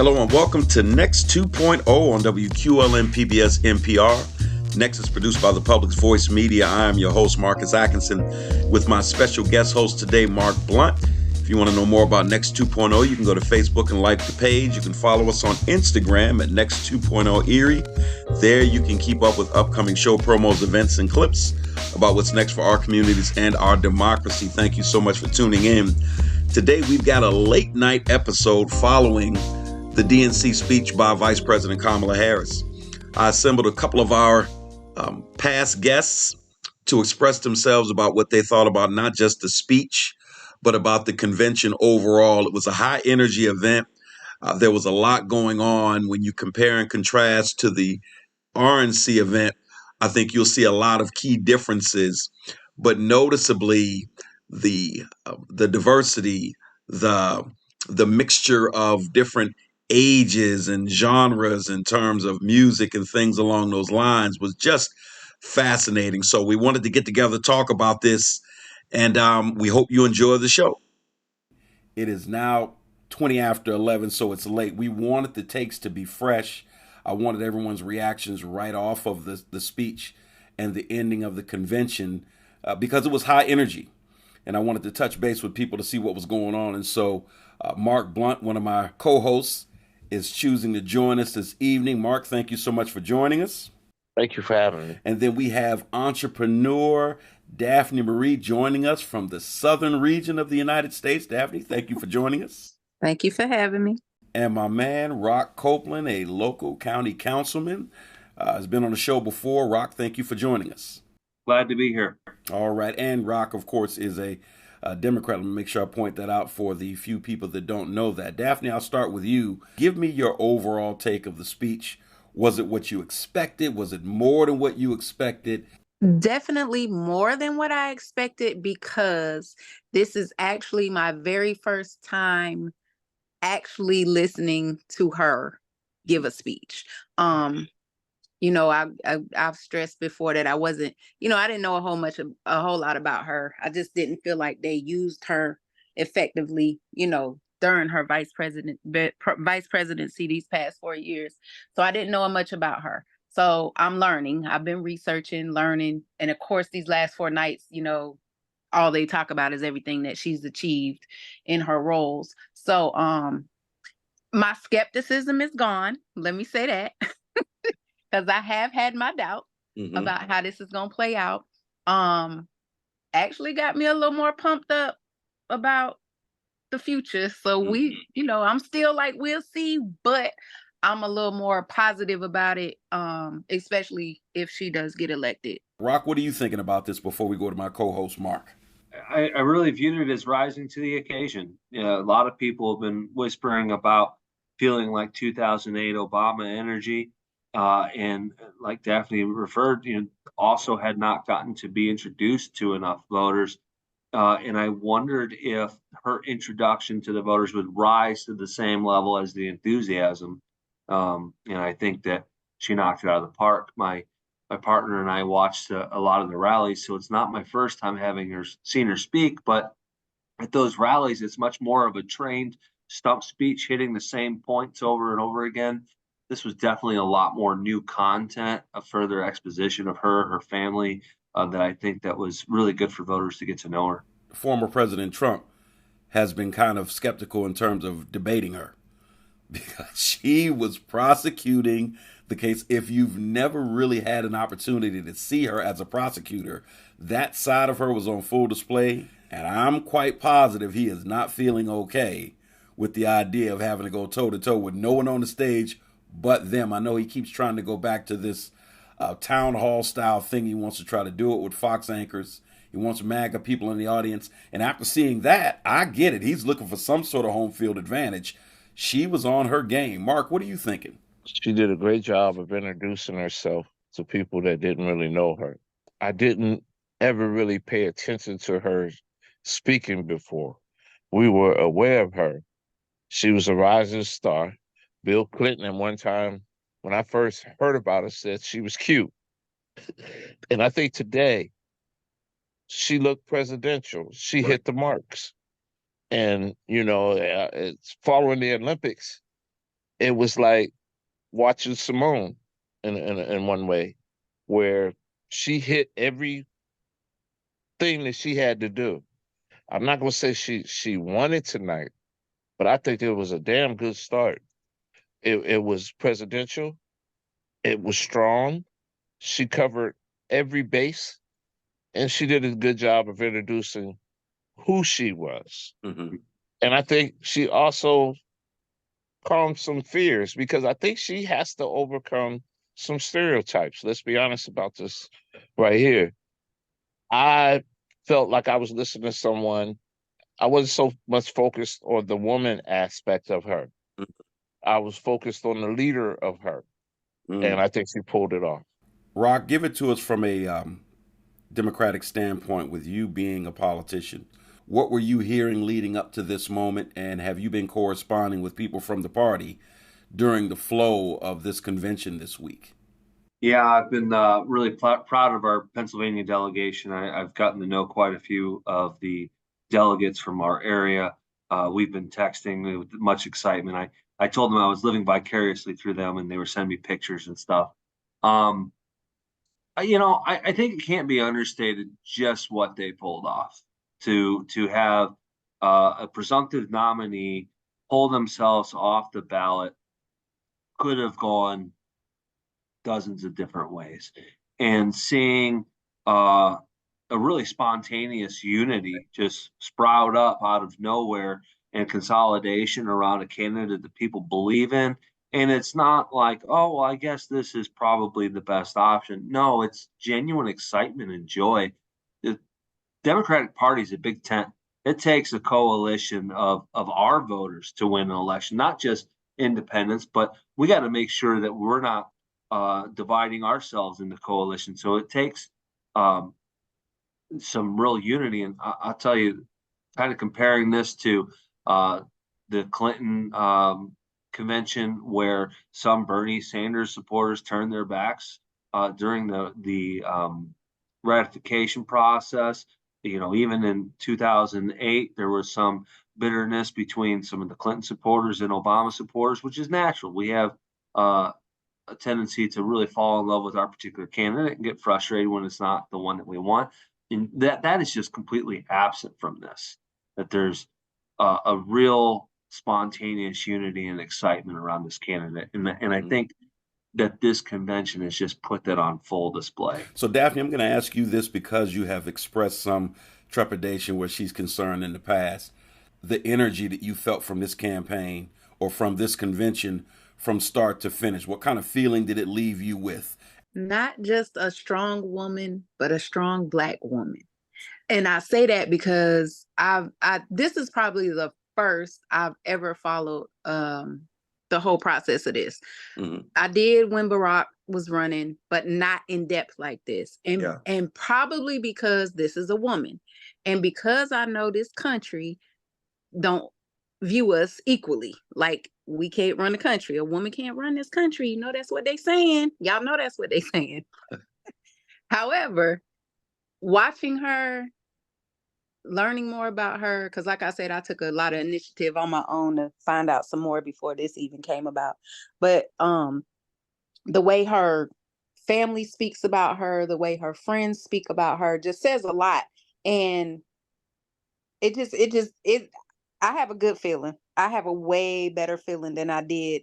Hello and welcome to Next 2.0 on WQLN PBS NPR. Next is produced by the Public's Voice Media. I am your host, Marcus Atkinson, with my special guest host today, Mark Blunt. If you want to know more about Next 2.0, you can go to Facebook and like the page. You can follow us on Instagram at Next 2.0 Erie. There you can keep up with upcoming show promos, events, and clips about what's next for our communities and our democracy. Thank you so much for tuning in. Today, we've got a late night episode following the DNC speech by Vice President Kamala Harris. I assembled a couple of our past guests to express themselves about what they thought about not just the speech, but about the convention overall. It was a high energy event. There was a lot going on. When you compare and contrast to the RNC event, I think you'll see a lot of key differences, but noticeably the diversity, the mixture of different ages and genres in terms of music and things along those lines was just fascinating. So we wanted to get together, talk about this, and we hope you enjoy the show. It is now 20 after 11, so it's late. We wanted the takes to be fresh. I wanted everyone's reactions right off of the speech and the ending of the convention because it was high energy. And I wanted to touch base with people to see what was going on. And so Mark Blunt, one of my co-hosts, is choosing to join us this evening. Mark, thank you so much for joining us. Thank you for having me. And then we have entrepreneur Daphne Marie joining us from the southern region of the United States. Daphne, thank you for joining us. Thank you for having me. And my man, Rock Copeland, a local county councilman, has been on the show before. Rock, thank you for joining us. Glad to be here. All right. And Rock, of course, is a Democrat. Let me make sure I point that out for the few people that don't know that. Daphne, I'll start with you. Give me your overall take of the speech. Was it what you expected? Was it more than what you expected? Definitely more than what I expected, because this is actually my very first time actually listening to her give a speech. I've stressed before that I wasn't, I didn't know a whole lot about her. I just didn't feel like they used her effectively, during her vice presidency these past 4 years. So I didn't know much about her. So I'm learning. I've been researching, learning. And of course, these last 4 nights, all they talk about is everything that she's achieved in her roles. So my skepticism is gone. Let me say that. Because I have had my doubt about how this is going to play out. Actually got me a little more pumped up about the future. So I'm still like, we'll see, but I'm a little more positive about it, especially if she does get elected. Rock, what are you thinking about this before we go to my co-host, Mark? I really viewed it as rising to the occasion. A lot of people have been whispering about feeling like 2008 Obama energy. And like Daphne referred, also had not gotten to be introduced to enough voters. And I wondered if her introduction to the voters would rise to the same level as the enthusiasm. And I think that she knocked it out of the park. My partner and I watched a lot of the rallies, so it's not my first time seen her speak, but at those rallies, it's much more of a trained stump speech, hitting the same points over and over again. This was definitely a lot more new content, a further exposition of her family, that I think that was really good for voters to get to know her. Former President Trump has been kind of skeptical in terms of debating her because she was prosecuting the case. If you've never really had an opportunity to see her as a prosecutor, that side of her was on full display. And I'm quite positive he is not feeling okay with the idea of having to go toe-to-toe with no one on the stage but them. I know he keeps trying to go back to this town hall style thing. He wants to try to do it with Fox anchors. He wants MAGA people in the audience. And after seeing that, I get it. He's looking for some sort of home field advantage. She was on her game. Mark, what are you thinking? She did a great job of introducing herself to people that didn't really know her. I didn't ever really pay attention to her speaking before. We were aware of her. She was a rising star. Bill Clinton at one time, when I first heard about her, said she was cute. And I think today, she looked presidential. She hit the marks. And, it's following the Olympics, it was like watching Simone in one way, where she hit everything that she had to do. I'm not gonna say she won it tonight, but I think it was a damn good start. It was presidential. It was strong. She covered every base, and she did a good job of introducing who she was. Mm-hmm. And I think she also calmed some fears, because I think she has to overcome some stereotypes. Let's be honest about this right here. I felt like I was listening to someone. I wasn't so much focused on the woman aspect of her. I was focused on the leader of her. And I think she pulled it off. Rock, give it to us from a Democratic standpoint, with you being a politician. What were you hearing leading up to this moment, and have you been corresponding with people from the party during the flow of this convention this week? Yeah, I've been really proud of our Pennsylvania delegation. I've gotten to know quite a few of the delegates from our area. We've been texting with much excitement. I told them I was living vicariously through them, and they were sending me pictures and stuff. I think it can't be understated just what they pulled off to have a presumptive nominee pull themselves off the ballot. Could have gone dozens of different ways, and seeing a really spontaneous unity just sprout up out of nowhere, and consolidation around a candidate that people believe in. And it's not like, oh, well, I guess this is probably the best option. No, it's genuine excitement and joy. The Democratic Party is a big tent. It takes a coalition of our voters to win an election, not just independents, but we got to make sure that we're not dividing ourselves into coalitions. So it takes some real unity. And I'll tell you, kind of comparing this to the Clinton convention, where some Bernie Sanders supporters turned their backs during the ratification process. Even in 2008, there was some bitterness between some of the Clinton supporters and Obama supporters, which is natural. We have a tendency to really fall in love with our particular candidate and get frustrated when it's not the one that we want. And that is just completely absent from this, that there's a real spontaneous unity and excitement around this candidate. And I think that this convention has just put that on full display. So, Daphne, I'm going to ask you this because you have expressed some trepidation where she's concerned in the past. The energy that you felt from this campaign or from this convention from start to finish, what kind of feeling did it leave you with? Not just a strong woman, but a strong Black woman. And I say that because this is probably the first I've ever followed the whole process of this. Mm-hmm. I did when Barack was running, but not in depth like this. And probably because this is a woman. And because I know this country don't view us equally. Like, we can't run the country. A woman can't run this country. You know, that's what they saying. Y'all know that's what they saying. However, watching her, learning more about her, because like I said, I took a lot of initiative on my own to find out some more before this even came about. But the way her family speaks about her, the way her friends speak about her just says a lot. And I have a good feeling. I have a way better feeling than I did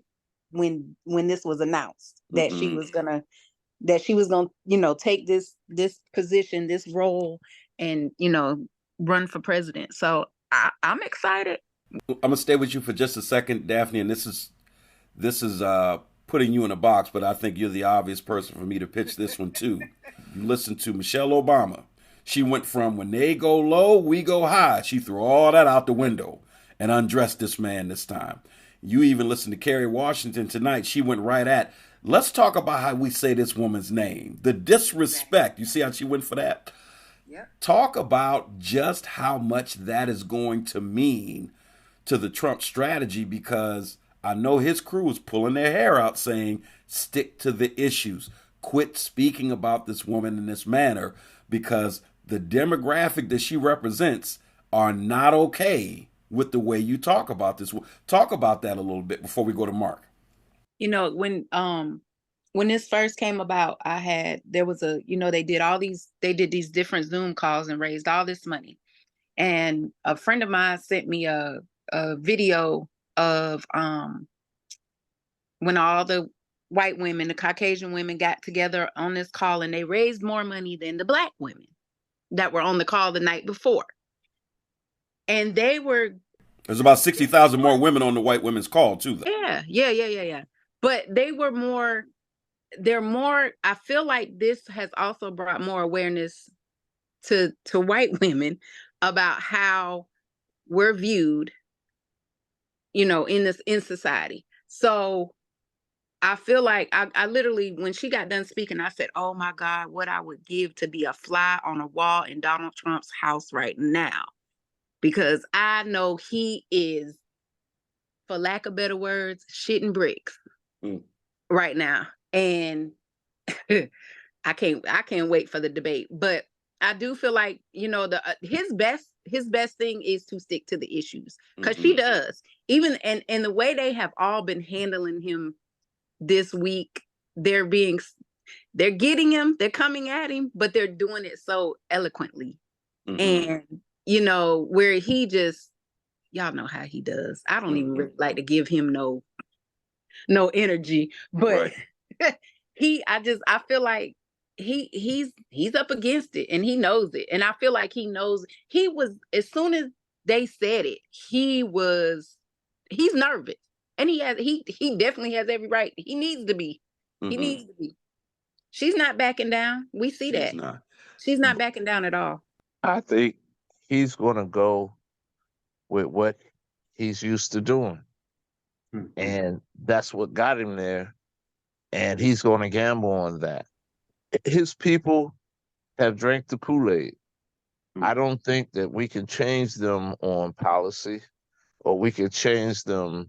when this was announced that she was gonna take this position, this role, and run for president. So I'm excited. I'm gonna stay with you for just a second, Daphne, and this is putting you in a box, but I think you're the obvious person for me to pitch this one to. You listen to Michelle Obama. She went from when they go low, we go high. She threw all that out the window and undressed this man this time. You even listen to Kerry Washington tonight. She went right at, let's talk about how we say this woman's name. The disrespect. You see how she went for that? Yeah. Talk about just how much that is going to mean to the Trump strategy, because I know his crew is pulling their hair out saying, stick to the issues. Quit speaking about this woman in this manner, because the demographic that she represents are not okay with the way you talk about this. Talk about that a little bit before we go to Mark. When this first came about, there was they did these different Zoom calls and raised all this money. And a friend of mine sent me a video of when all the white women, the Caucasian women, got together on this call, and they raised more money than the Black women that were on the call the night before. And there's about 60,000 more women on the white women's call too, though. Yeah. But they're more, I feel like this has also brought more awareness to white women about how we're viewed, in society. So I feel like I literally, when she got done speaking, I said, oh my God, what I would give to be a fly on a wall in Donald Trump's house right now. Because I know he is, for lack of better words, shitting bricks right now. And I can't wait for the debate. But I do feel like, his best thing is to stick to the issues, because she does. Even and the way they have all been handling him this week, they're getting him, they're coming at him, but they're doing it so eloquently. And where he just, y'all know how he does. I don't even really like to give him no energy, but right. I feel like he's up against it, and he knows it. And I feel like he knows, as soon as they said it, he's nervous. And he definitely has every right. He needs to be. He needs to be. She's not backing down. We see that. She's not backing down at all. I think he's going to go with what he's used to doing. And that's what got him there. And he's going to gamble on that. His people have drank the Kool-Aid. I don't think that we can change them on policy, or we can change them.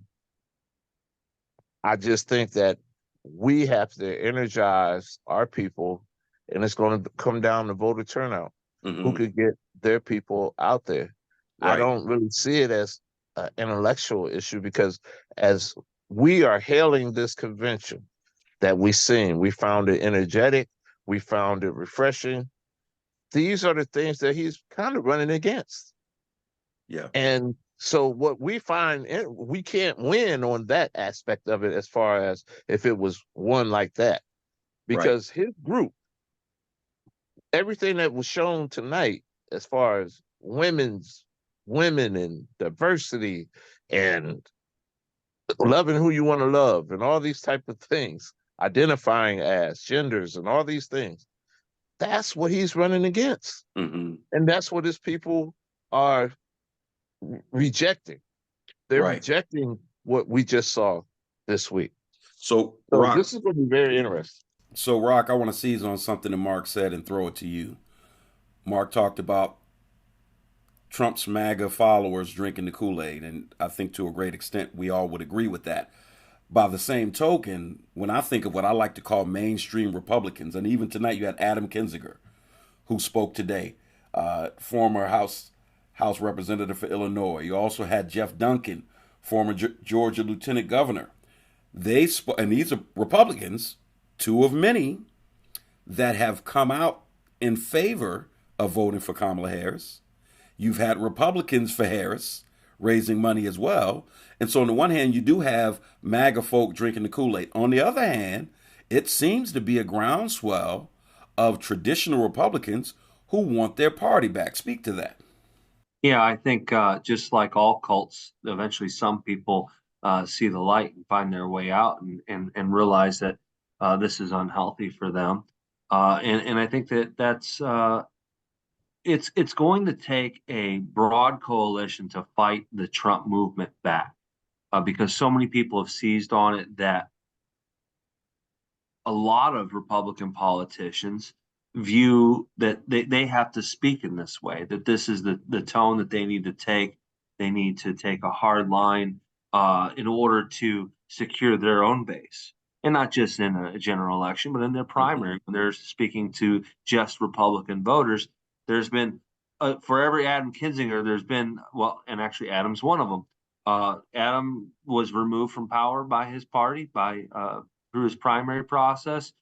I just think that we have to energize our people, and it's going to come down to voter turnout. Who could get their people out there? Right. I don't really see it as an intellectual issue, because as we are hailing this convention that we found it energetic, we found it refreshing. These are the things that he's kind of running against. Yeah. And so what we find, we can't win on that aspect of it, as far as if it was one like that, because his group, everything that was shown tonight, as far as women and diversity and loving who you want to love and all these type of things, identifying as genders and all these things, that's what he's running against. And that's what his people are rejecting. They're rejecting what we just saw this week. So Rock, this is going to be very interesting. So, Rock, I want to seize on something that Mark said and throw it to you. Mark talked about Trump's MAGA followers drinking the Kool-Aid, and I think to a great extent we all would agree with that. By the same token, when I think of what I like to call mainstream Republicans, and even tonight you had Adam Kinzinger, who spoke today, former House Representative for Illinois. You also had Jeff Duncan, former Georgia Lieutenant Governor. And these are Republicans, two of many, that have come out in favor of voting for Kamala Harris. You've had Republicans for Harris raising money as well. And so on the one hand, you do have MAGA folk drinking the Kool-Aid. On the other hand, it seems to be a groundswell of traditional Republicans who want their party back. Speak to that. Yeah, I think just like all cults, eventually some people see the light and find their way out and realize that this is unhealthy for them. And I think that's it's going to take a broad coalition to fight the Trump movement back, because so many people have seized on it that a lot of Republican politicians view that they have to speak in this way, that this is the tone that they need to take. They need to take a hard line in order to secure their own base. And not just in a general election, but in their primary, when they're speaking to just Republican voters. There's been, for every Adam Kinzinger, there's been, well, and actually Adam's one of them, Adam was removed from power by his party through his primary process.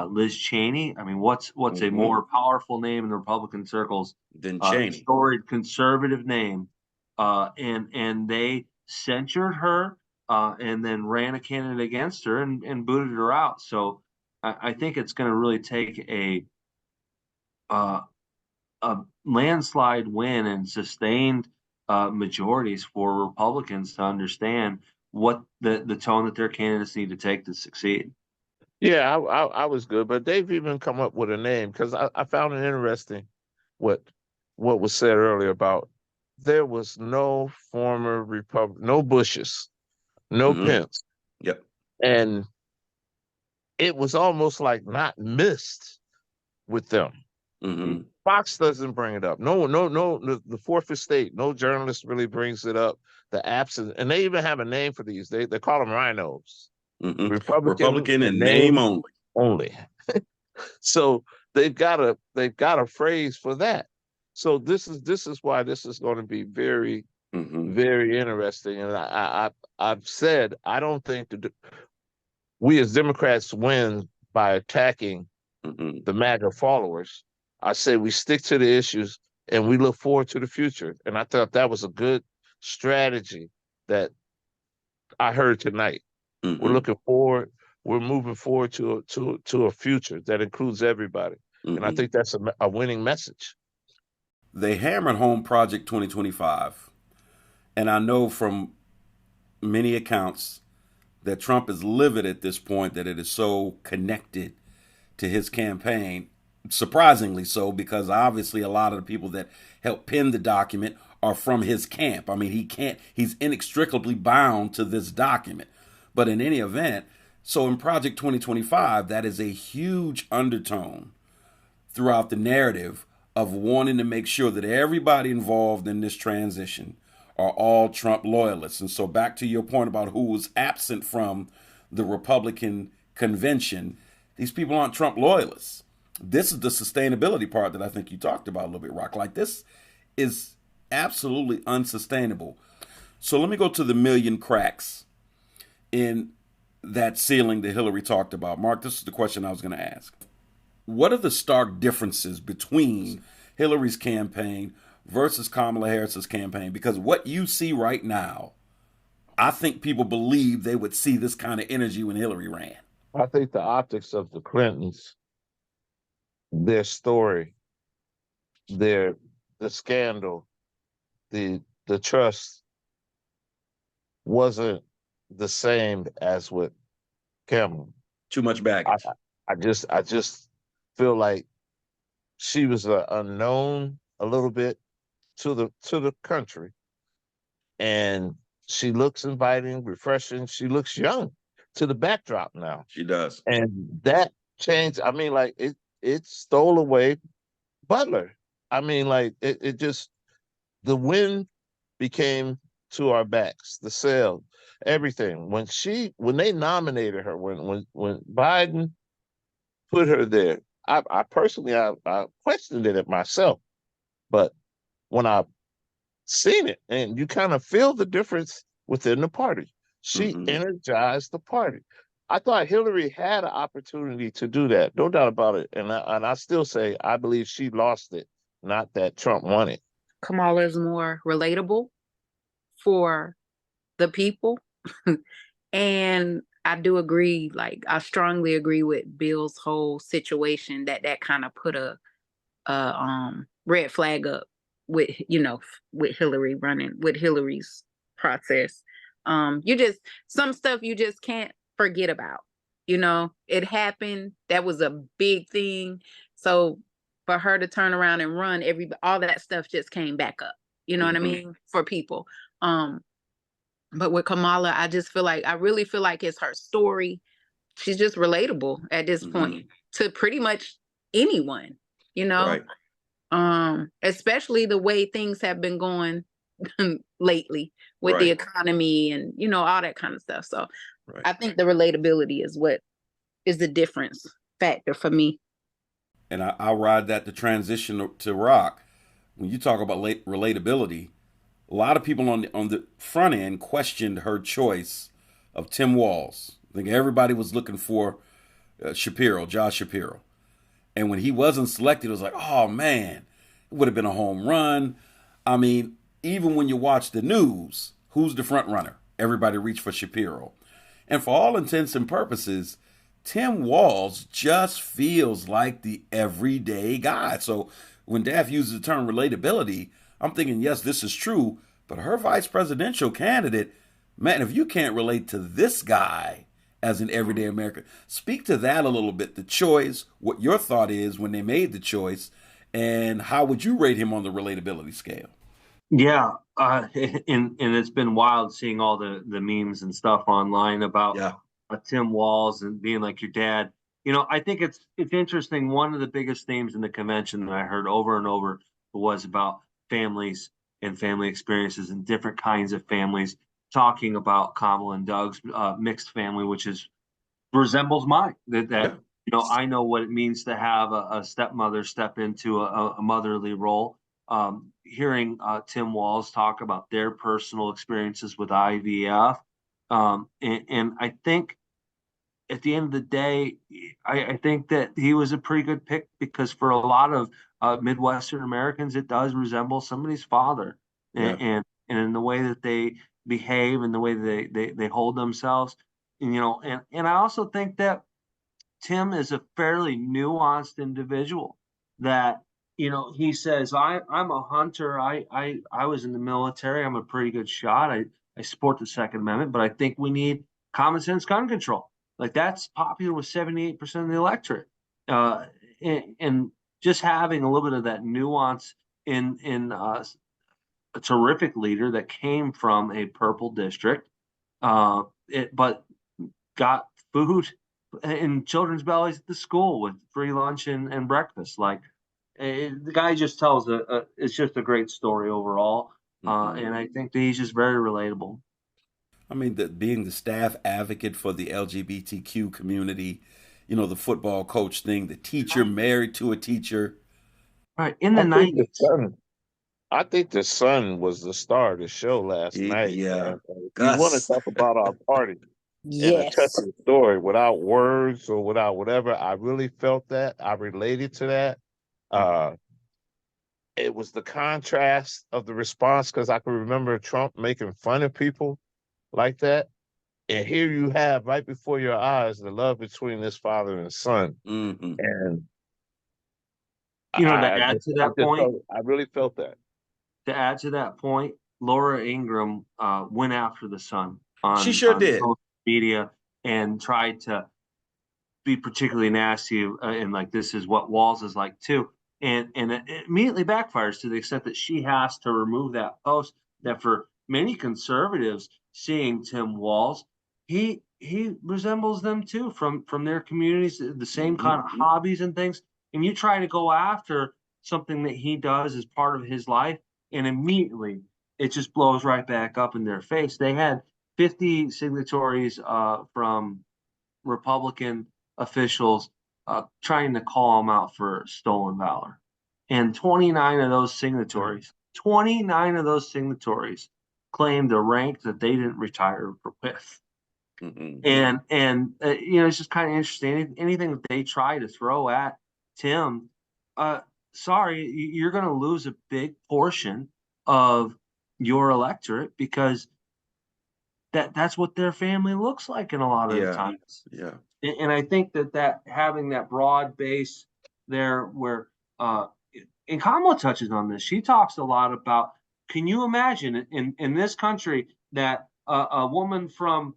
Liz Cheney. I mean, what's a more powerful name in the Republican circles than Cheney? Storied conservative name, and they censured her, and then ran a candidate against her and booted her out. So I think it's going to really take a landslide win and sustained majorities for Republicans to understand what the tone that their candidates need to take to succeed. Yeah, I was good, but they've even come up with a name because I found it interesting what was said earlier about there was no former Republic, no Bushes, no Pence. Yep. And it was almost like not missed with them. Fox doesn't bring it up. No, the fourth estate, no journalist really brings it up. The absence, and they even have a name for these. They call them rhinos. Republican and name only. So they've got a phrase for that. So this is why this is going to be very, very interesting. And I've said I don't think we as Democrats win by attacking the MAGA followers. I say we stick to the issues and we look forward to the future. And I thought that was a good strategy that I heard tonight. We're looking forward. We're moving forward to a future that includes everybody. And I think that's a winning message. They hammered home Project 2025. And I know from many accounts that Trump is livid at this point that it is so connected to his campaign. Surprisingly so, because obviously a lot of the people that helped pen the document are from his camp. I mean, he's inextricably bound to this document. But in any event, so in Project 2025, that is a huge undertone throughout the narrative of wanting to make sure that everybody involved in this transition are all Trump loyalists. And so back to your point about who was absent from the Republican convention, these people aren't Trump loyalists. This is the sustainability part that I think you talked about a little bit, Rock. Like, this is absolutely unsustainable. So let me go to the million cracks in that ceiling that Hillary talked about. Mark, this is the question I was going to ask. What are the stark differences between Hillary's campaign versus Kamala Harris's campaign? Because what you see right now, I think people believe they would see this kind of energy when Hillary ran. I think the optics of the Clintons, their story, the scandal, the trust wasn't the same as with Kamala. Too much baggage. I just feel like she was an unknown a little bit to the country, and she looks inviting, refreshing. She looks young to the backdrop now. She does, and that changed. I mean, like it stole away Butler. I mean, like it just, the wind became to our backs, the sail, everything. When they nominated her, when Biden put her there, I personally questioned it myself, but when I seen it, and you kind of feel the difference within the party, she energized the party. I thought Hillary had an opportunity to do that, no doubt about it. And I still say I believe she lost it, not that Trump won it. Kamala is more relatable for the people. And I do agree, like I strongly agree with Bill's whole situation that kind of put a red flag up with, with Hillary running, with Hillary's process. Some stuff you just can't forget about. It happened. That was a big thing. So for her to turn around and run, all that stuff just came back up. You know what I mean? For people. But with Kamala, I really feel like it's her story. She's just relatable at this point to pretty much anyone, Right. Especially the way things have been going lately with the economy and, all that kind of stuff. So I think the relatability is what is the difference factor for me. And I'll ride that to transition to Rock. When you talk about relatability, a lot of people on the front end questioned her choice of Tim Walz. I think everybody was looking for Josh Shapiro. And when he wasn't selected, it was like, oh man, it would have been a home run. I mean, even when you watch the news, who's the front runner? Everybody reached for Shapiro. And for all intents and purposes, Tim Walz just feels like the everyday guy. So when Daff uses the term relatability, I'm thinking, yes, this is true. But her vice presidential candidate, man, if you can't relate to this guy as an everyday American, speak to that a little bit. The choice, what your thought is when they made the choice, and how would you rate him on the relatability scale? Yeah, and it's been wild seeing all the memes and stuff online about Tim Walz and being like your dad. You know, I think it's interesting. One of the biggest themes in the convention that I heard over and over was about families and family experiences and different kinds of families. Talking about Kamala and Doug's mixed family, which resembles mine. That you know, I know what it means to have a stepmother step into a motherly role. Hearing Tim Walz talk about their personal experiences with IVF, and I think at the end of the day, I think that he was a pretty good pick because for a lot of Midwestern Americans, it does resemble somebody's father, and in the way that they behave and the way they hold themselves, and, you know, and I also think that Tim is a fairly nuanced individual that, you know, he says, I'm a hunter. I was in the military. I'm a pretty good shot. I support the Second Amendment, but I think we need common sense gun control. Like that's popular with 78% of the electorate. And just having a little bit of that nuance in a terrific leader that came from a purple district, but got food in children's bellies at the school with free lunch and breakfast. Like the guy just tells it's just a great story overall. And I think that he's just very relatable. I mean, being the staff advocate for the LGBTQ community, you know, the football coach thing, the teacher married to a teacher. Right. In the 90s. I think the son was the star of the show last night. Yeah. If you want to talk about our party and a touching story without words or without whatever, I really felt that. I related to that. It was the contrast of the response because I can remember Trump making fun of people like that. And here you have right before your eyes the love between this father and son. And you know, to add to that point, I really felt that. To add to that point, Laura Ingraham went after the son on, she sure did. social media and tried to be particularly nasty and like this is what Walz is like too. And it immediately backfires to the extent that she has to remove that post. That for many conservatives, seeing Tim Walz, he resembles them too from their communities, the same kind of hobbies and things. And you try to go after something that he does as part of his life, and immediately it just blows right back up in their face. They had 50 signatories from Republican officials trying to call him out for stolen valor. And 29 of those signatories claimed a rank that they didn't retire with. And you know, it's just kind of interesting. Anything that they try to throw at Tim, sorry, you're going to lose a big portion of your electorate because that's what their family looks like in a lot of the times. Yeah. And I think that having that broad base there where and Kamala touches on this. She talks a lot about, can you imagine in this country that a woman from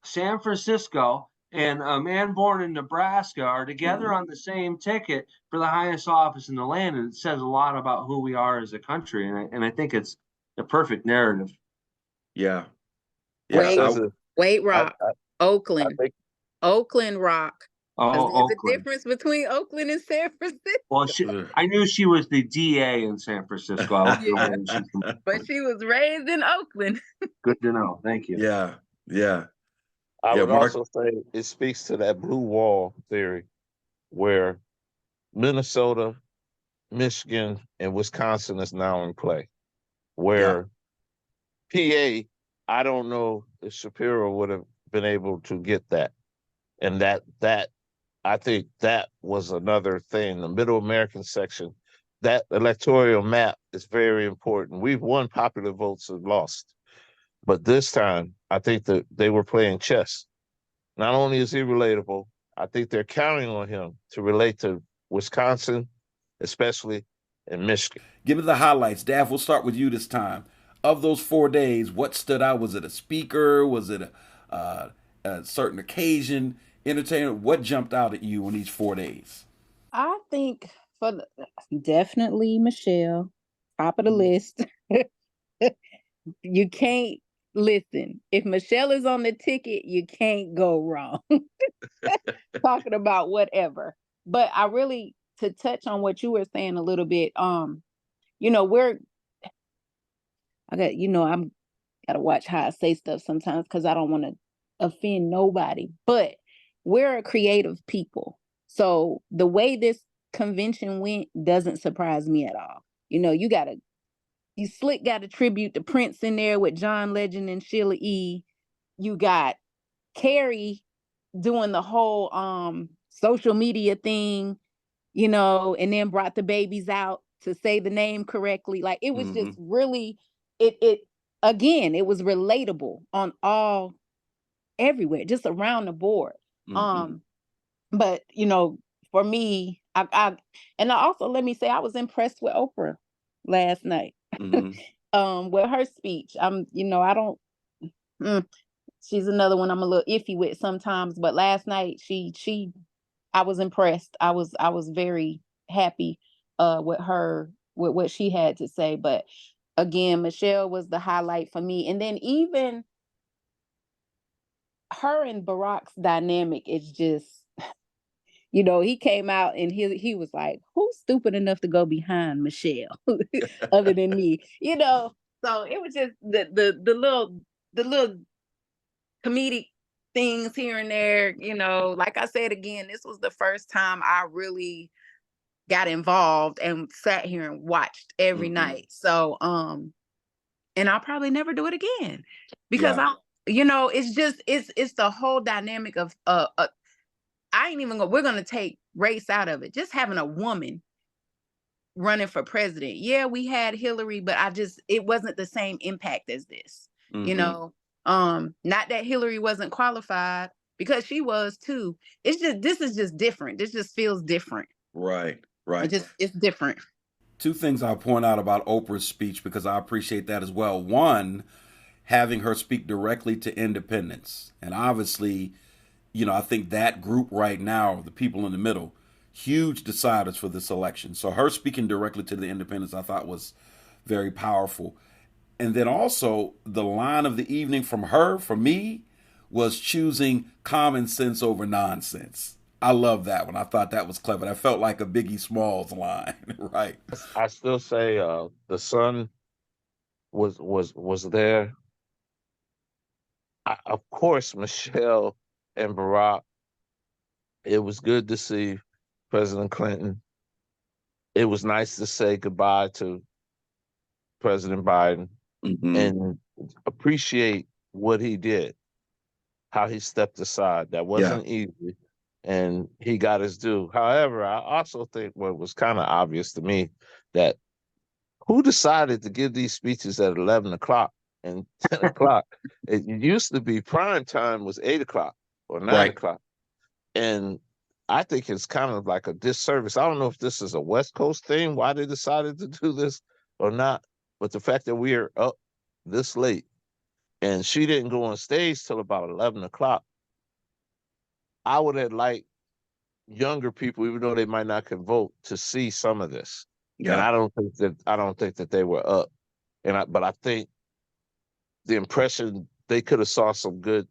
San Francisco and a man born in Nebraska are together on the same ticket for the highest office in the land, and it says a lot about who we are as a country. And I think it's the perfect narrative. Yeah. Wait, Rock. Oakland. Oakland, Rock. There's a difference between Oakland and San Francisco. Well, I knew she was the DA in San Francisco. But she was raised in Oakland. Good to know. Thank you. Yeah. I would also say it speaks to that blue wall theory where Minnesota, Michigan, and Wisconsin is now in play, where PA, I don't know if Shapiro would have been able to get that. And that I think that was another thing. The Middle American section, that electoral map is very important. We've won popular votes and lost. But this time, I think that they were playing chess. Not only is he relatable, I think they're counting on him to relate to Wisconsin, especially, and Michigan. Give me the highlights. Dav, we'll start with you this time. Of those 4 days, what stood out? Was it a speaker? Was it a certain occasion, entertainment? What jumped out at you on each 4 days? I think definitely Michelle, top of the list. You can't listen. If Michelle is on the ticket, you can't go wrong. Talking about whatever. But I really, to touch on what you were saying a little bit, I'm gotta watch how I say stuff sometimes because I don't want to offend nobody. But we're a creative people. So the way this convention went doesn't surprise me at all. You slick got a tribute to Prince in there with John Legend and Sheila E. You got Carrie doing the whole social media thing, and then brought the babies out to say the name correctly. Like it was just really it again, it was relatable on everywhere, just around the board. But for me, I also let me say I was impressed with Oprah last night. With her speech. I don't she's another one I'm a little iffy with sometimes, but last night I was impressed. I was very happy with her, with what she had to say. But again, Michelle was the highlight for me. And then even her and Barack's dynamic is just, he came out and he was like, who's stupid enough to go behind Michelle other than me? So it was just the little comedic things here and there, like I said, again, this was the first time I really got involved and sat here and watched every night. So, and I'll probably never do it again because it's the whole dynamic of, we're going to take race out of it. Just having a woman running for president. Yeah, we had Hillary, but it wasn't the same impact as this, not that Hillary wasn't qualified, because she was too. This is just different. This just feels different. Right. It's different. Two things I'll point out about Oprah's speech, because I appreciate that as well. One, having her speak directly to independents. And obviously, I think that group right now, the people in the middle, huge deciders for this election. So her speaking directly to the independents, I thought was very powerful. And then also the line of the evening from her, for me, was choosing common sense over nonsense. I love that one. I thought that was clever. That felt like a Biggie Smalls line, right? I still say the sun was there. Of course, Michelle and Barack. It was good to see President Clinton. It was nice to say goodbye to President Biden and appreciate what he did, how he stepped aside. That wasn't easy, and he got his due. However, I also think what was kind of obvious to me, that who decided to give these speeches at 11 o'clock and 10 o'clock? It used to be prime time was 8 o'clock or 9 o'clock. And I think it's kind of like a disservice. I don't know if this is a West Coast thing, why they decided to do this or not, but the fact that we are up this late and she didn't go on stage till about 11 o'clock, I would have liked younger people, even though they might not can vote, to see some of this. Yeah. And I don't think that they were up. But I think the impression, they could have saw some good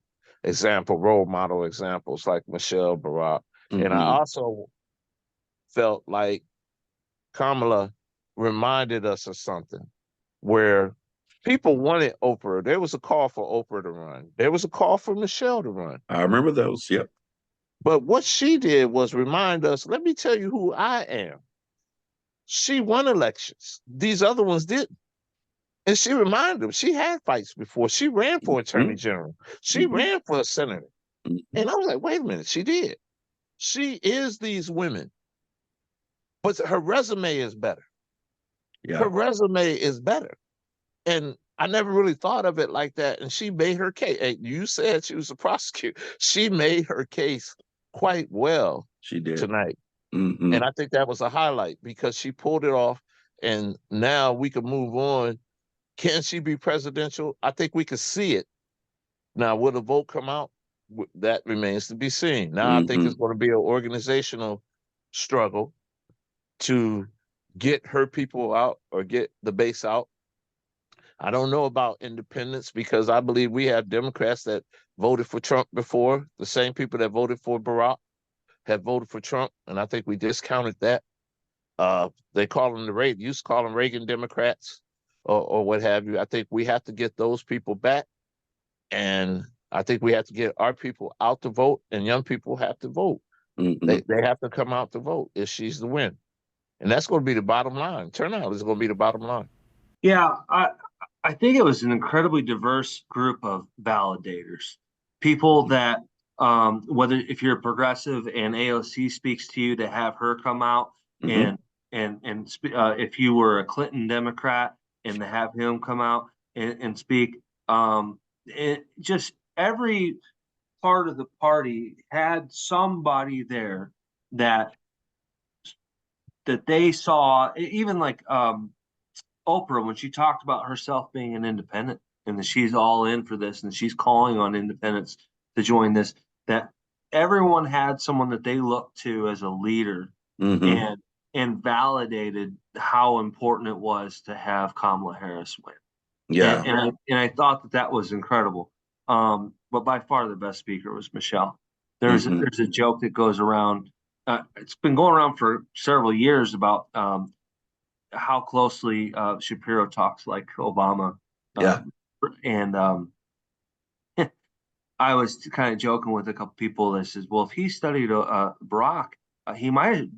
role model examples like Michelle, Barack. And I also felt like Kamala reminded us of something where people wanted Oprah. There was a call for Oprah to run. There was a call for Michelle to run. I remember those, yep. But what she did was remind us, let me tell you who I am. She won elections. These other ones didn't. And she reminded him she had fights before. She ran for attorney Mhm. general. She Mhm. ran for a senator. Mhm. And I was like, wait a minute, she did. She is these women, but her resume is better. Yeah. Her resume is better. And I never really thought of it like that. And she made her case. Hey, you said she was a prosecutor. She made her case quite well She did. tonight. Mhm. And I think that was a highlight because she pulled it off. And now we can move on. Can she be presidential? I think we could see it. Now, will the vote come out? That remains to be seen. Now, I think it's Mhm. going to be an organizational struggle to get her people out or get the base out. I don't know about independents because I believe we have Democrats that voted for Trump before. The same people that voted for Barack have voted for Trump, and I think we discounted that. They call them used to call them Reagan Democrats or what have you. I think we have to get those people back, and I think we have to get our people out to vote, and young people have to vote. Mhm. They have to come out to vote if she's the win, and that's going to be the bottom line. Turnout is going to be the bottom line. Yeah, I think it was an incredibly diverse group of validators, people that whether if you're a progressive and AOC speaks to you, to have her come out Mhm. and if you were a Clinton Democrat and to have him come out and speak, just every part of the party had somebody there that they saw, even like Oprah, when she talked about herself being an independent and that she's all in for this and she's calling on independents to join this, that everyone had someone that they looked to as a leader Mhm. and validated how important it was to have Kamala Harris win. Yeah. And I thought that that was incredible. But by far the best speaker was Michelle. Mhm. There's a joke that goes around. It's been going around for several years about how closely Shapiro talks like Obama. Yeah. And I was kind of joking with a couple people that says, well, if he studied Barack, he might have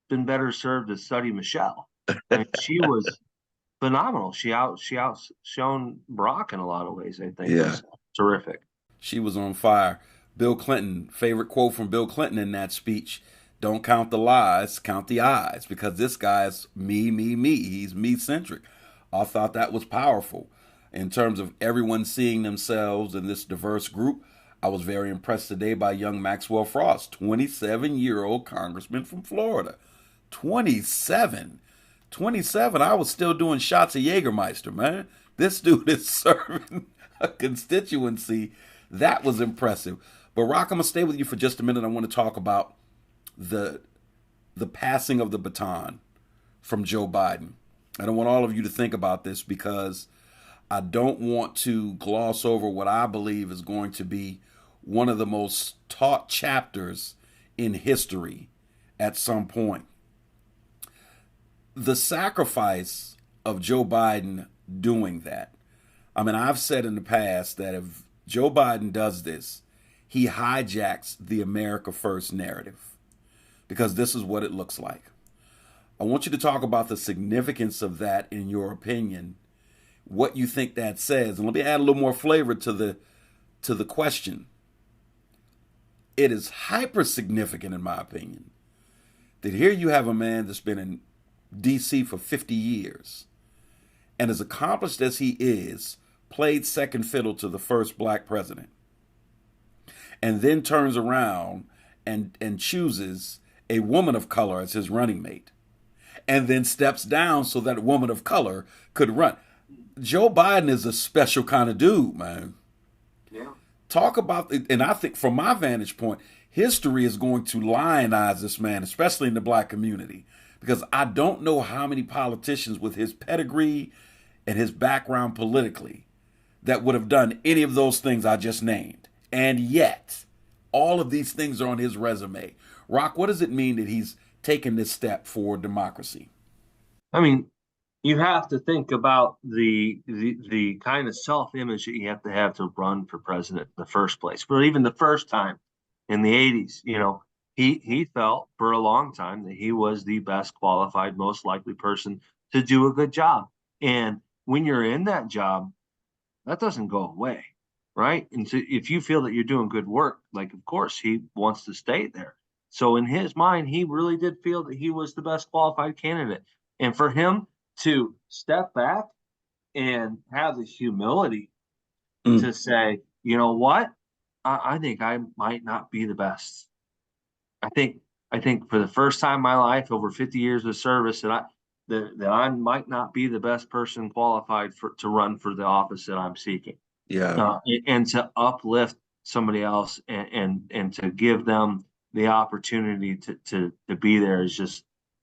been better served to study Michelle. I mean, she was phenomenal. She outshone Barack in a lot of ways. I think Yeah. was terrific. She was on fire. Bill Clinton, favorite quote from Bill Clinton in that speech: "Don't count the lies, count the eyes," because this guy's me, me, me. He's me centric. I thought that was powerful in terms of everyone seeing themselves in this diverse group. I was very impressed today by young Maxwell Frost, 27-year-old congressman from Florida. 27. 27. I was still doing shots of Jägermeister, man. This dude is serving a constituency. That was impressive. But Rock, I'm gonna stay with you for just a minute. I want to talk about the passing of the baton from Joe Biden. I don't want all of you to think about this because I don't want to gloss over what I believe is going to be one of the most taught chapters in history at some point. The sacrifice of Joe Biden doing that. I mean, I've said in the past that if Joe Biden does this, he hijacks the America First narrative because this is what it looks like. I want you to talk about the significance of that in your opinion, what you think that says. And let me add a little more flavor to the question. It is hyper significant, in my opinion, that here you have a man that's been in DC for 50 years and as accomplished as he is, played second fiddle to the first black president, and then turns around and chooses a woman of color as his running mate, and then steps down so that a woman of color could run. Joe Biden is a special kind of dude, man. Yeah. Talk about, and I think from my vantage point, history is going to lionize this man, especially in the black community, because I don't know how many politicians with his pedigree and his background politically that would have done any of those things I just named. And yet, all of these things are on his resume. Rock, what does it mean that he's taken this step for democracy? I mean, you have to think about the kind of self-image that you have to run for president in the first place. But even the first time in the 80s, he felt for a long time that he was the best qualified, most likely person to do a good job. And when you're in that job, that doesn't go away, right? And so if you feel that you're doing good work, like, of course, he wants to stay there. So in his mind, he really did feel that he was the best qualified candidate. And for him to step back and have the humility to say, you know what, I think I might not be the best. I think for the first time in my life, over 50 years of service, that I might not be the best person qualified to run for the office that I'm seeking. Yeah. And to uplift somebody else and to give them the opportunity to be there is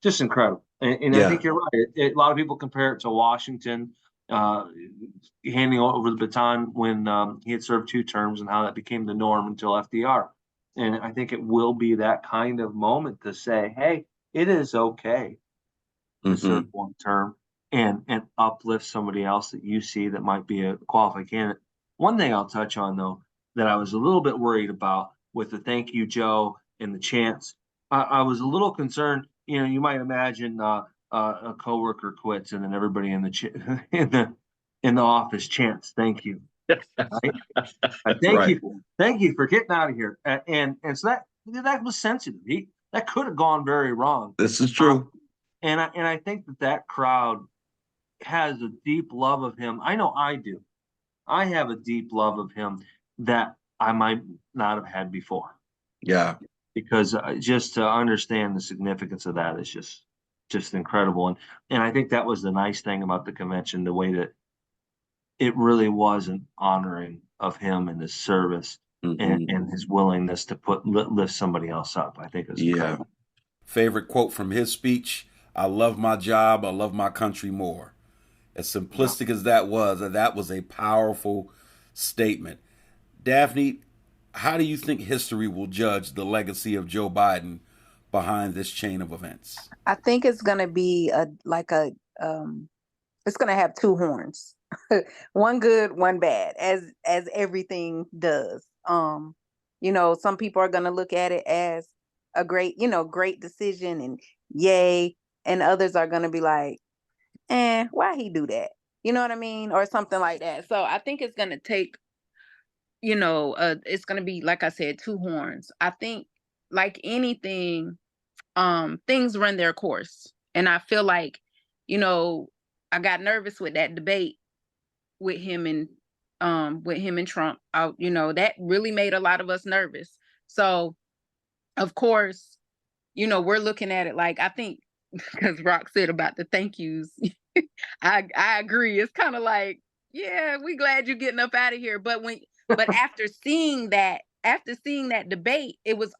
just incredible. And I Yeah. think you're right. A lot of people compare it to Washington handing over the baton when he had served 2 terms and how that became the norm until FDR. And I think it will be that kind of moment to say, hey, it is okay to serve 1 term and uplift somebody else that you see that might be a qualified candidate. One thing I'll touch on, though, that I was a little bit worried about with the thank you, Joe, and the chants, I was a little concerned. You know, you might imagine a coworker quits and then everybody in the in the office chants thank you. Right? Right. Thank you for getting out of here. And so that was sensitive. That could have gone very wrong. This is true. And I think that crowd has a deep love of him. I know I do. I have a deep love of him that I might not have had before. Yeah. Because just to understand the significance of that is just incredible. And I think that was the nice thing about the convention, the way that it really was an honoring of him and his service and his willingness to lift somebody else up. I think it's incredible. Favorite quote from his speech: "I love my job. I love my country more." As simplistic as that was a powerful statement. Daphne, how do you think history will judge the legacy of Joe Biden behind this chain of events? I think it's going to be it's going to have 2 horns. One good, one bad, as everything does. You know, some people are going to look at it as a great decision and yay, and others are going to be like, why he do that? You know what I mean? Or something like that. So I think it's going to take, it's going to be, like I said, 2 horns. I think, like anything, things run their course. And I feel like, I got nervous with that debate with him and Trump. That really made a lot of us nervous. So, of course, we're looking at it like, I think, because Rock said about the thank yous, I agree. It's kind of like, yeah, we glad you're getting up out of here. But after seeing that debate, it was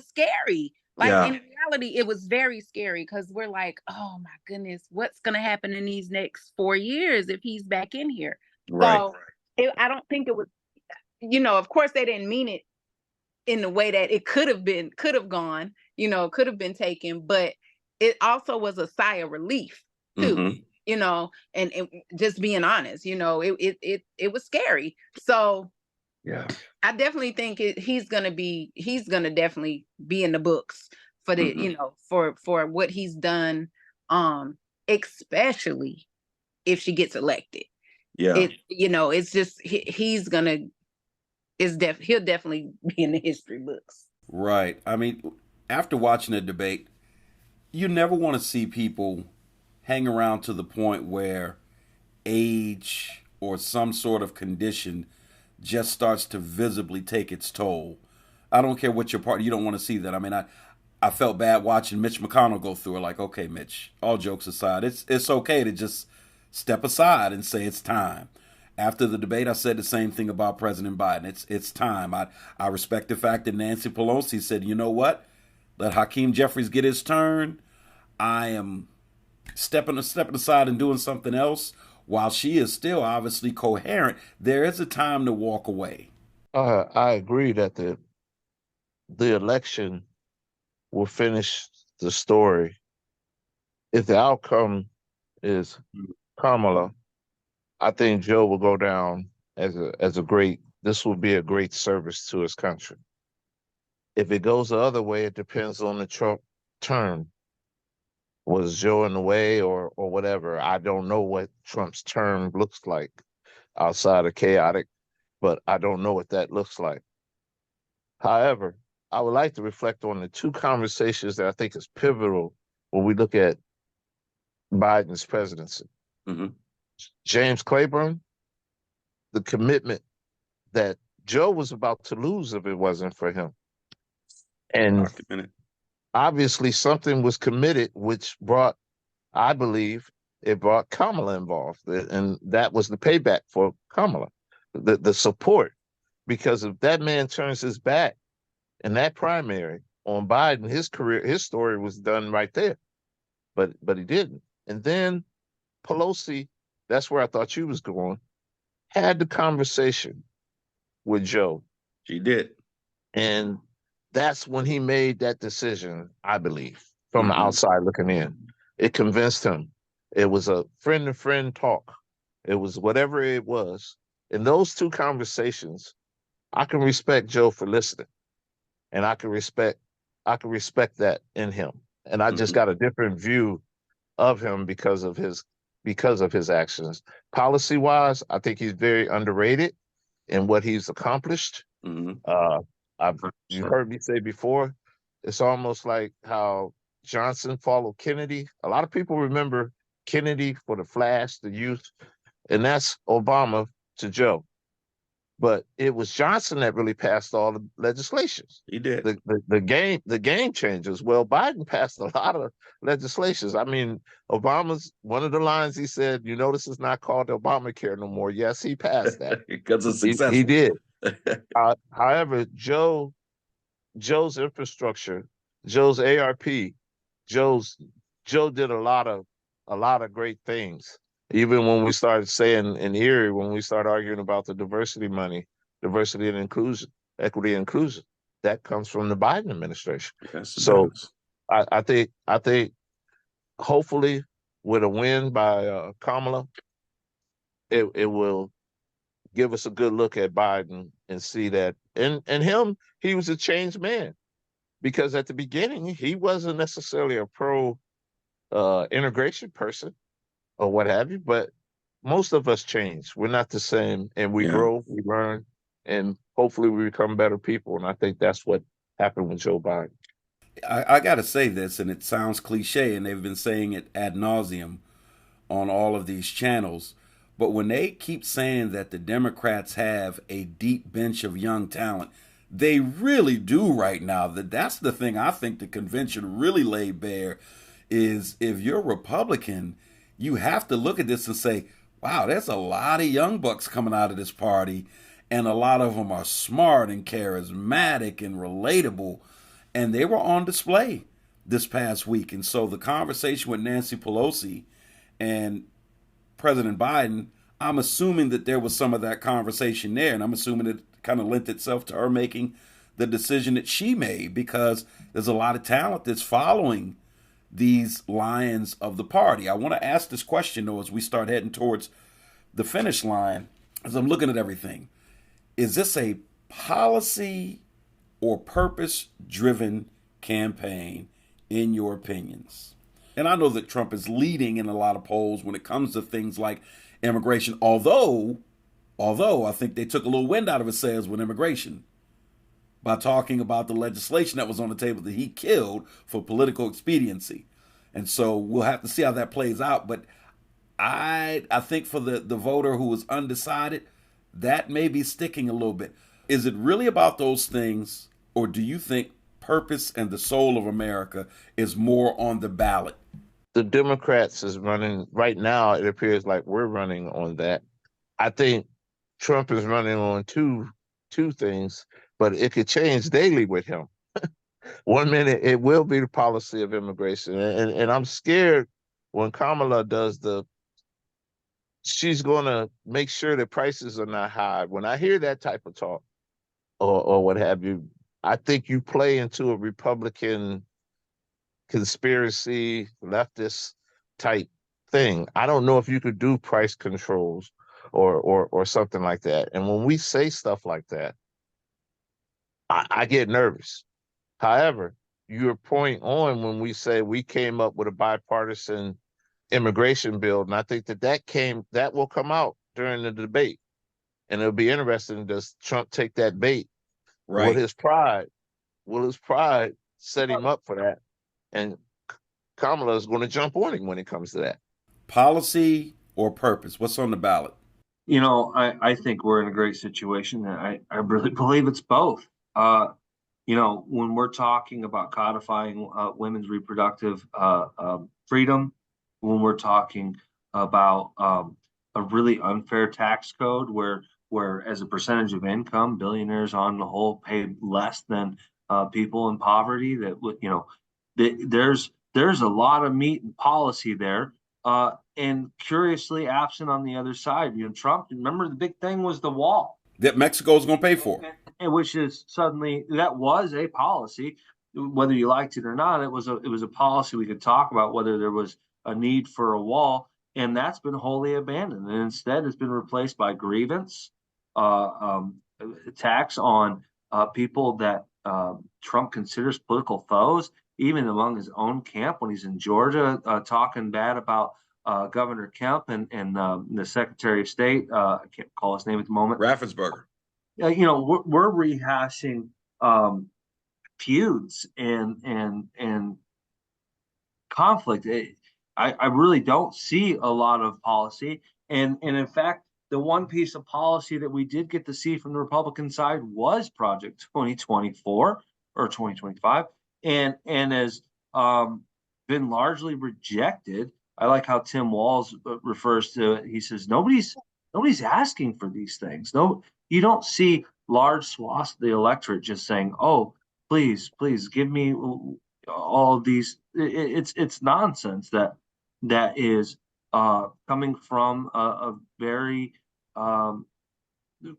scary. Like, in reality, it was very scary because we're like, oh my goodness, what's going to happen in these next 4 years if he's back in here? Right. So I don't think it was, of course they didn't mean it in the way that it could have gone, could have been taken, but it also was a sigh of relief too, and just being honest, it was scary. So yeah, I definitely think he's gonna definitely be in the books for the, for what he's done, especially if she gets elected. Yeah. It's just he'll definitely be in the history books. Right. I mean, after watching a debate, you never want to see people hang around to the point where age or some sort of condition just starts to visibly take its toll. I don't care what your party, you don't want to see that. I mean, I felt bad watching Mitch McConnell go through it. Like, okay, Mitch, all jokes aside, it's okay to just step aside and say it's time. After the debate, I said the same thing about President Biden. It's time. I respect the fact that Nancy Pelosi said, you know what? Let Hakeem Jeffries get his turn. I am stepping aside and doing something else. While she is still obviously coherent, there is a time to walk away. I agree that the election will finish the story. If the outcome is Kamala, I think Joe will go down as a great. This will be a great service to his country. If it goes the other way, it depends on the Trump term. Was Joe in the way or whatever? I don't know what Trump's term looks like outside of chaotic, but I don't know what that looks like. However, I would like to reflect on the two conversations that I think is pivotal when we look at Biden's presidency. Mm-hmm. James Claiborne, the commitment that Joe was about to lose if it wasn't for him. And obviously something was committed, which brought, I believe, it brought Kamala involved. And that was the payback for Kamala, the support. Because if that man turns his back in that primary on Biden, his career, his story was done right there. But he didn't. And then Pelosi, that's where I thought you was going, had the conversation with Joe. She did. And that's when he made that decision, I believe, from the outside looking in. It convinced him. It was a friend-to-friend talk. It was whatever it was. In those two conversations, I can respect Joe for listening. And I can respect that in him. And I just got a different view of him because of his actions. Policy-wise, I think he's very underrated in what he's accomplished. You heard me say before, it's almost like how Johnson followed Kennedy. A lot of people remember Kennedy for the flash, the youth, and that's Obama to Joe. But it was Johnson that really passed all the legislations. He did. The game changers. Well, Biden passed a lot of legislations. I mean, Obama's, one of the lines he said, you know, this is not called Obamacare no more. Yes, he passed that. Because it's successful. He did. However, Joe's infrastructure, Joe's ARP, Joe did a lot of great things. Even when we started saying in Erie, when we started arguing about the diversity money, diversity and inclusion, equity and inclusion, that comes from the Biden administration. Yes, so I think hopefully with a win by Kamala, it will give us a good look at Biden and see that. And him, he was a changed man, because at the beginning, he wasn't necessarily a pro integration person or what have you, but most of us change. We're not the same, and we grow, we learn, and hopefully we become better people. And I think that's what happened with Joe Biden. I got to say this, and it sounds cliche, and they've been saying it ad nauseum on all of these channels, but when they keep saying that the Democrats have a deep bench of young talent, they really do right now. That's the thing I think the convention really laid bare is if you're Republican, you have to look at this and say, wow, there's a lot of young bucks coming out of this party, and a lot of them are smart and charismatic and relatable, and they were on display this past week. And so the conversation with Nancy Pelosi and President Biden, I'm assuming that there was some of that conversation there, and I'm assuming it kind of lent itself to her making the decision that she made, because there's a lot of talent that's following these lions of the party. I want to ask this question, though, as we start heading towards the finish line, as I'm looking at everything. Is this a policy or purpose-driven campaign, in your opinions? And I know that Trump is leading in a lot of polls when it comes to things like immigration, although I think they took a little wind out of his sails with immigration by talking about the legislation that was on the table that he killed for political expediency. And so we'll have to see how that plays out. But I think for the voter who is undecided, that may be sticking a little bit. Is it really about those things, or do you think purpose and the soul of America is more on the ballot? The Democrats is running right now. It appears like we're running on that. I think Trump is running on two things, but it could change daily with him. One minute it will be the policy of immigration, and I'm scared when Kamala does she's going to make sure that prices are not high. When I hear that type of talk or what have you, I think you play into a Republican conspiracy, leftist type thing. I don't know if you could do price controls or something like that. And when we say stuff like that, I get nervous. However, your point on when we say we came up with a bipartisan immigration bill, and I think that will come out during the debate, and it'll be interesting. Does Trump take that bait? Will Right. his pride set him up for that? And Kamala is going to jump on him when it comes to that. Policy or purpose? What's on the ballot? I think we're in a great situation. I really believe it's both. When we're talking about codifying women's reproductive freedom, when we're talking about a really unfair tax code where as a percentage of income, billionaires on the whole pay less than people in poverty, there's a lot of meat and policy there. And curiously absent on the other side. Trump, remember the big thing was the wall That Mexico's going to pay for. and which is suddenly that was a policy, whether you liked it or not. It was a policy we could talk about whether there was a need for a wall, and that's been wholly abandoned. And instead, it's been replaced by grievance, attacks on people that Trump considers political foes, even among his own camp when he's in Georgia talking bad about Governor Kemp and the Secretary of State. I can't call his name at the moment. Raffensperger. We're rehashing feuds and conflict. I really don't see a lot of policy, and in fact, the one piece of policy that we did get to see from the Republican side was Project 2024 or 2025, and has been largely rejected. I like how Tim Walz refers to it. He says nobody's asking for these things. No, you don't see large swaths of the electorate just saying, "Oh, please give me all of these." It's nonsense that is coming from a very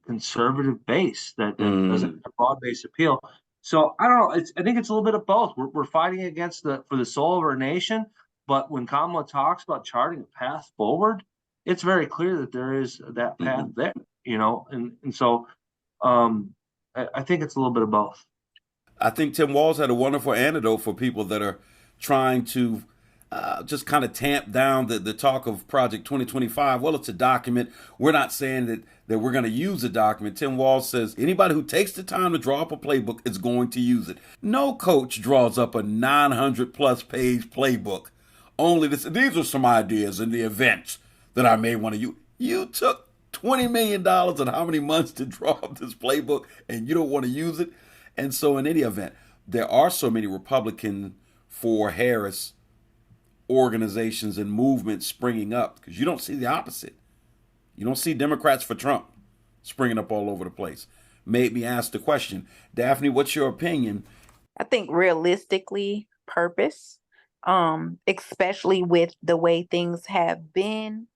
conservative base that doesn't have a broad base appeal. So I don't know. I think it's a little bit of both. We're fighting against for the soul of our nation, but when Kamala talks about charting a path forward, it's very clear that there is that path there. And so I think it's a little bit of both. I think Tim Walz had a wonderful antidote for people that are trying to just kind of tamp down the talk of Project 2025. Well, it's a document. We're not saying that we're going to use a document. Tim Walz says anybody who takes the time to draw up a playbook is going to use it. No coach draws up a 900-plus page playbook. Only this. These are some ideas in the events that I may want to use. You took $20 million and how many months to draw up this playbook, and you don't want to use it? And so in any event, there are so many Republican for Harris organizations and movements springing up because you don't see the opposite. You don't see Democrats for Trump springing up all over the place. Made me ask the question, Daphne, what's your opinion? I think realistically, purpose, especially with the way things have been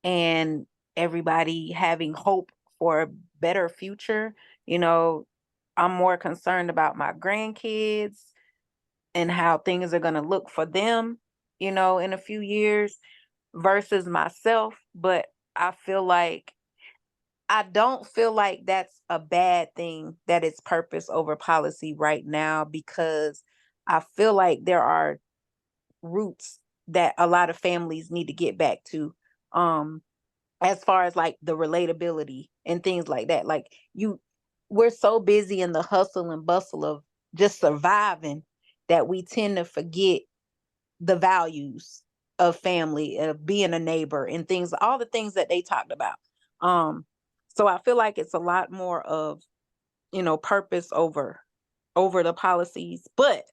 and everybody having hope for a better future. I'm more concerned about my grandkids and how things are going to look for them, in a few years versus myself. But I don't feel like that's a bad thing that it's purpose over policy right now, because I feel like there are roots that a lot of families need to get back to, as far as like the relatability and things like that. Like we're so busy in the hustle and bustle of just surviving that we tend to forget the values of family, of being a neighbor and all the things that they talked about. So I feel like it's a lot more of, purpose over the policies, but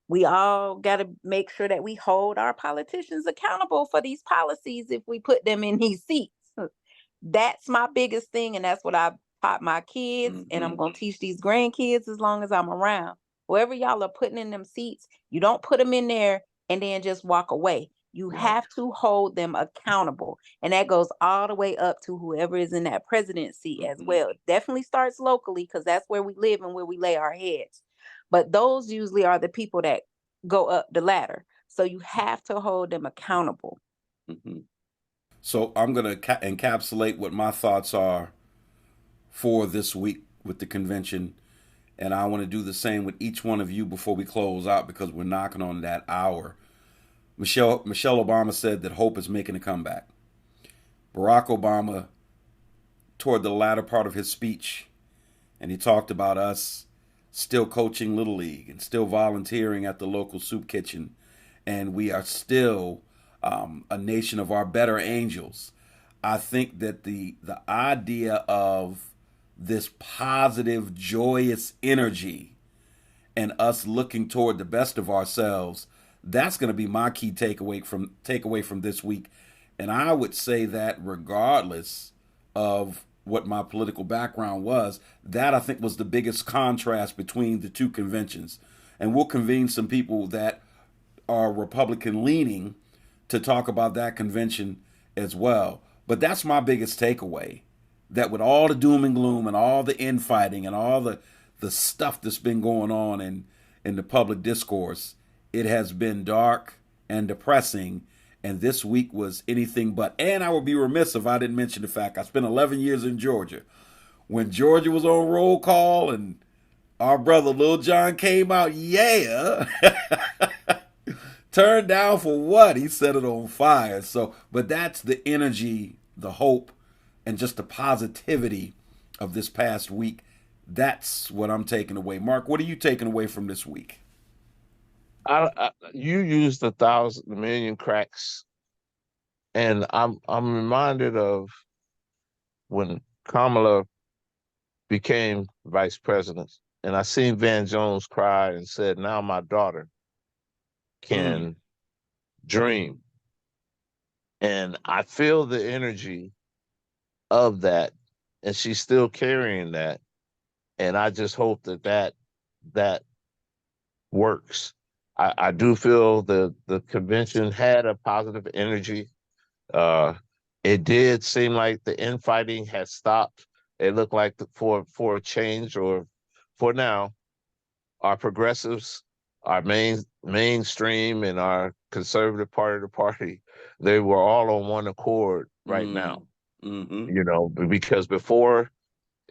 we all got to make sure that we hold our politicians accountable for these policies if we put them in these seats. That's my biggest thing, and that's what I've taught my kids, and I'm going to teach these grandkids as long as I'm around. Whoever y'all are putting in them seats, you don't put them in there and then just walk away. You have to hold them accountable. And that goes all the way up to whoever is in that presidency as well. It definitely starts locally because that's where we live and where we lay our heads. But those usually are the people that go up the ladder. So you have to hold them accountable. So I'm going to encapsulate what my thoughts are for this week with the convention. And I want to do the same with each one of you before we close out because we're knocking on that hour. Michelle Obama said that hope is making a comeback. Barack Obama, toward the latter part of his speech, and he talked about us still coaching Little League and still volunteering at the local soup kitchen. And we are still a nation of our better angels. I think that the idea of this positive, joyous energy and us looking toward the best of ourselves, that's going to be my key takeaway from this week. And I would say that regardless of what my political background was, that I think was the biggest contrast between the two conventions. And we'll convene some people that are Republican leaning to talk about that convention as well. But that's my biggest takeaway, that with all the doom and gloom and all the infighting and all the stuff that's been going on in the public discourse, it has been dark and depressing. And this week was anything but. And I would be remiss if I didn't mention the fact I spent 11 years in Georgia. When Georgia was on roll call and our brother Lil John came out, yeah. Turned down for what? He set it on fire. So, but that's the energy, the hope, and just the positivity of this past week. That's what I'm taking away. Mark, what are you taking away from this week? You used a million cracks, and I'm reminded of when Kamala became vice president, and I seen Van Jones cry and said, "Now my daughter can dream," and I feel the energy of that, and she's still carrying that, and I just hope that works. I do feel the convention had a positive energy. It did seem like the infighting had stopped. It looked like for a change, or for now, our progressives, our mainstream, and our conservative part of the party, they were all on one accord right now. Mm-hmm. You know, because before,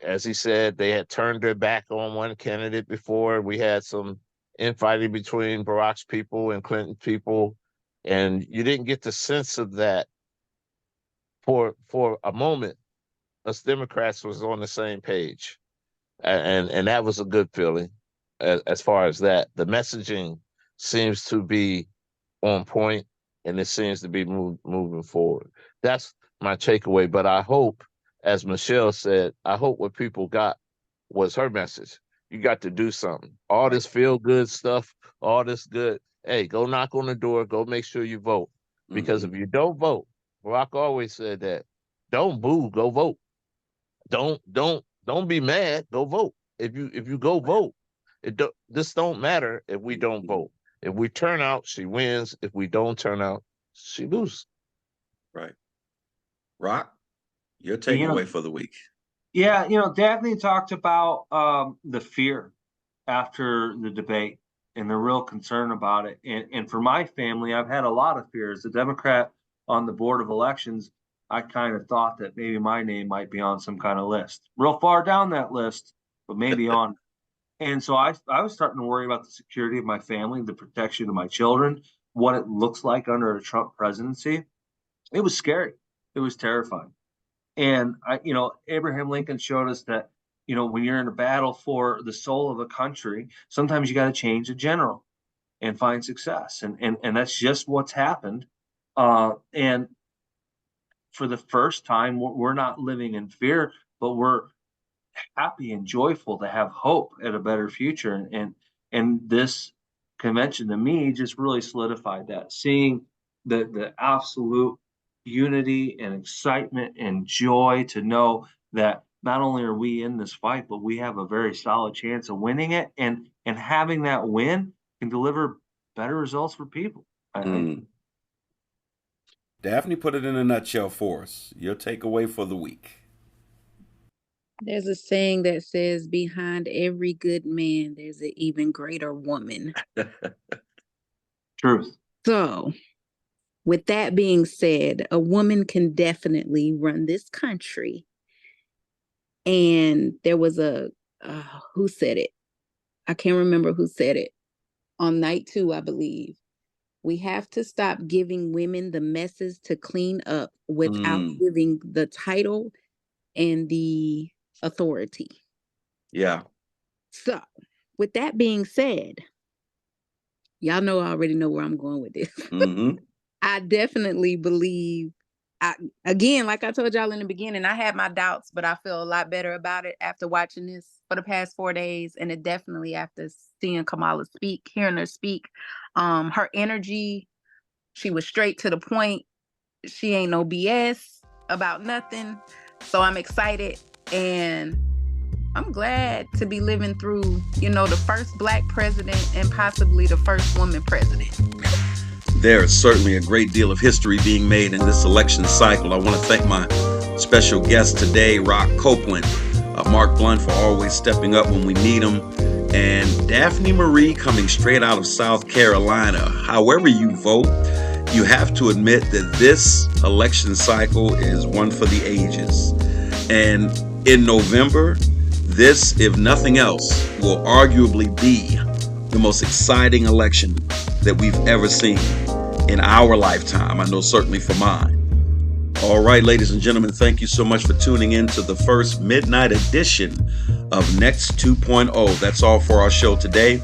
as he said, they had turned their back on one candidate before. We had some infighting between Barack's people and Clinton people, and you didn't get the sense of that for a moment. Us Democrats was on the same page, and that was a good feeling. As far as that, the messaging seems to be on point, and it seems to be moving forward. That's my takeaway. But I hope, as Michelle said, I hope what people got was her message. You got to do something. All this feel good stuff, all this good. Hey, go knock on the door. Go make sure you vote. Because if you don't vote, Barack always said that. Don't boo. Go vote. Don't be mad. Go vote. If you go vote, this don't matter if we don't vote. If we turn out, she wins. If we don't turn out, she loses. Right. Rock, your takeaway for the week. Yeah, Daphne talked about the fear after the debate and the real concern about it. And for my family, I've had a lot of fears. The Democrat on the Board of Elections, I kind of thought that maybe my name might be on some kind of list, real far down that list, but maybe on. And so I was starting to worry about the security of my family, the protection of my children, what it looks like under a Trump presidency. It was scary. It was terrifying. And Abraham Lincoln showed us that, when you're in a battle for the soul of a country, sometimes you got to change a general and find success. And that's just what's happened. And for the first time, we're not living in fear, but we're happy and joyful to have hope at a better future. And this convention to me just really solidified that, seeing the absolute unity and excitement and joy to know that not only are we in this fight, but we have a very solid chance of winning it, and having that win can deliver better results for people. Daphne, put it in a nutshell for us. Your takeaway for the week. There's a saying that says, behind every good man, there's an even greater woman. Truth. So, with that being said, a woman can definitely run this country. And there was who said it? I can't remember who said it, on night 2, I believe. We have to stop giving women the messes to clean up without giving the title and the authority. Yeah. So, with that being said, y'all know I already know where I'm going with this. I definitely believe, again, like I told y'all in the beginning, I had my doubts, but I feel a lot better about it after watching this for the past 4 days. And it definitely after seeing Kamala speak, hearing her speak, her energy, she was straight to the point. She ain't no BS about nothing. So I'm excited, and I'm glad to be living through, the first Black president and possibly the first woman president. There is certainly a great deal of history being made in this election cycle. I want to thank my special guest today, Rock Copeland, Mark Blunt, for always stepping up when we need him, and Daphne Marie coming straight out of South Carolina. However you vote, you have to admit that this election cycle is one for the ages. And in November, this, if nothing else, will arguably be the most exciting election that we've ever seen in our lifetime. I know certainly for mine. All right, ladies and gentlemen, thank you so much for tuning in to the first midnight edition of Next 2.0. That's all for our show today.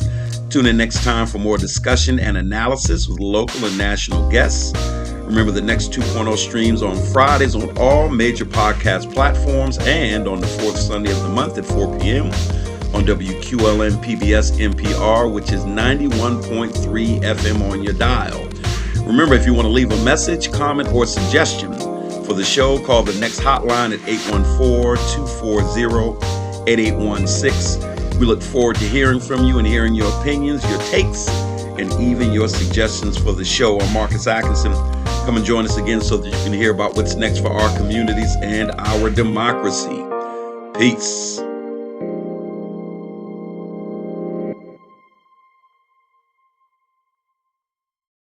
Tune in next time for more discussion and analysis with local and national guests. Remember, the Next 2.0 streams on Fridays on all major podcast platforms and on the fourth Sunday of the month at 4 p.m. on WQLN PBS NPR, which is 91.3 FM on your dial. Remember, if you want to leave a message, comment, or suggestion for the show, call the Next hotline at 814-240-8816. We look forward to hearing from you and hearing your opinions, your takes, and even your suggestions for the show. I'm Marcus Atkinson. Come and join us again so that you can hear about what's next for our communities and our democracy. Peace.